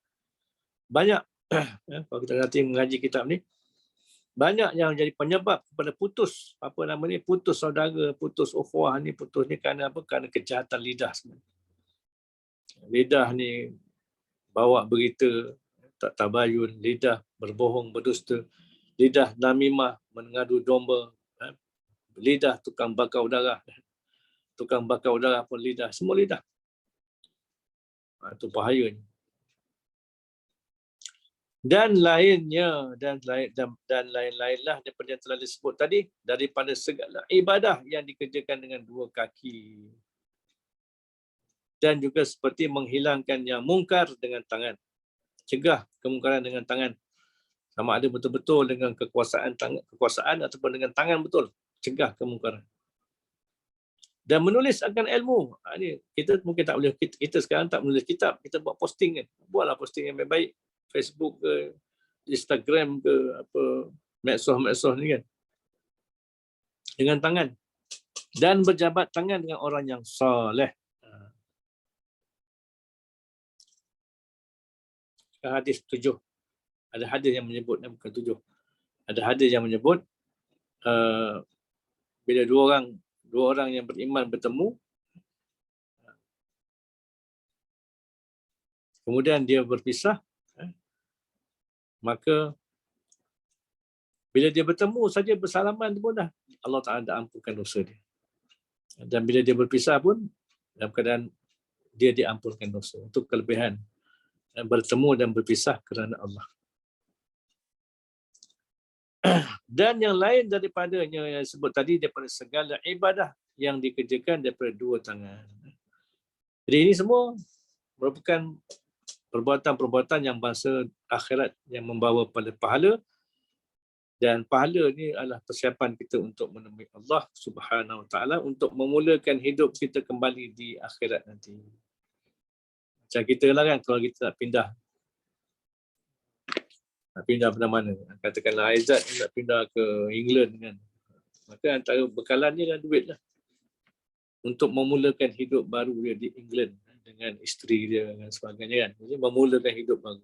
Banyak, kalau kita nanti mengaji kitab ni, banyak yang jadi penyebab kepada putus, putus saudara, putus ukhuwah ni, putus ni kerana apa? Kerana kejahatan lidah sebenarnya. Lidah ni bawa berita tak tabayun, lidah berbohong, berdusta, lidah namimah, mengadu domba, lidah tukang bakar udara. Tukang bakar udara pun lidah, semua lidah. Itu bahayanya. Dan lainnya, dan lain-lainlah daripada yang telah disebut tadi, daripada segala ibadah yang dikerjakan dengan dua kaki. Dan juga seperti menghilangkan yang mungkar dengan tangan. Cegah kemungkaran dengan tangan. Sama ada betul-betul dengan kekuasaan ataupun dengan tangan betul. Cegah kemungkaran. Dan menulis akan ilmu. Ini kita mungkin tak boleh, kita sekarang tak menulis kitab, kita buat posting kan. Buatlah posting yang baik, Facebook ke, Instagram ke, medsos ni kan. Dengan tangan. Dan berjabat tangan dengan orang yang soleh. Hadis 7. Ada hadis yang menyebut, bukan 7. Ada hadis yang menyebut bila dua orang yang beriman bertemu, kemudian dia berpisah, maka bila dia bertemu saja bersalaman pun dah Allah Ta'ala dah ampunkan dosa dia. Dan bila dia berpisah pun dalam keadaan dia diampunkan dosa. Untuk kelebihan bertemu dan berpisah kerana Allah. Dan yang lain daripadanya yang disebut tadi, daripada segala ibadah yang dikerjakan daripada dua tangan. Jadi ini semua merupakan perbuatan-perbuatan yang bangsa akhirat yang membawa pada pahala, dan pahala ni adalah persiapan kita untuk menemui Allah Subhanahu Wa Taala untuk memulakan hidup kita kembali di akhirat nanti. Macam kita lah kan, kalau kita nak pindah mana-mana, katakanlah Aizat nak pindah ke England kan, maka antara bekalannya adalah duit lah untuk memulakan hidup baru dia di England dengan isteri dia dan sebagainya kan. Jadi memulakan hidup baru.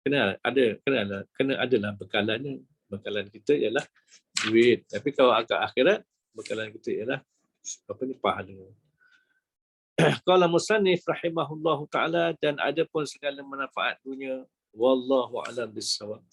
Kena adalah bekalannya. Bekalan kita ialah duit. Tapi kalau agak akhirat, bekalan kita ialah pahala. Qala musannif rahimahullahu taala, dan ada pun segala manfaat dunia, wallahu a'lam bissawab.